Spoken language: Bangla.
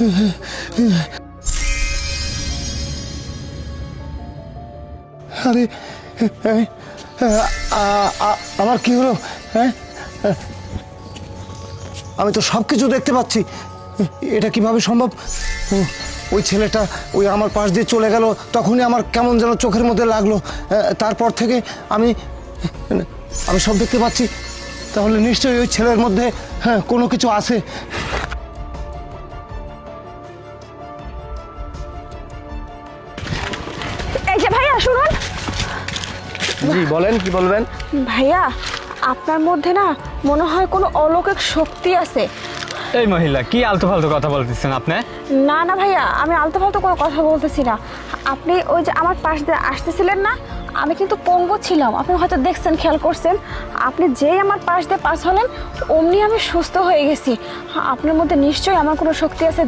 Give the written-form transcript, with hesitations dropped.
আরে আমার কি হলো? হ্যাঁ, আমি তো সব কিছু দেখতে পাচ্ছি, এটা কিভাবে সম্ভব? ওই ছেলেটা ওই আমার পাশ দিয়ে চলে গেল, তখনই আমার কেমন যেন চোখের মধ্যে লাগলো। তারপর থেকে আমি সব দেখতে পাচ্ছি। তাহলে নিশ্চয়ই ওই ছেলের মধ্যে কোনো কিছু আছে। এই যে ভাইয়া শুনুন। জি বলেন, কি বলবেন? ভাইয়া, আপনার মধ্যে না মনে হয় কোনো অলৌকিক শক্তি আছে। এই মহিলা কি আলতু ফালতু কথা বলতেছেন আপনি? না না ভাইয়া, আমি আলতু ফালতু কোনো কথা বলতেছি না। আপনি ওই যে আমার পাশ দিয়ে আসতেছিলেন না, আমি কিন্তু পঙ্গু ছিলাম, আপনি হয়তো দেখছেন, খেয়াল করছেন। আপনি যেই আমার পাশ দিয়ে পাস হলেন, অমনি আমি সুস্থ হয়ে গেছি। আপনার মধ্যে নিশ্চয়ই আমার কোনো শক্তি আছে,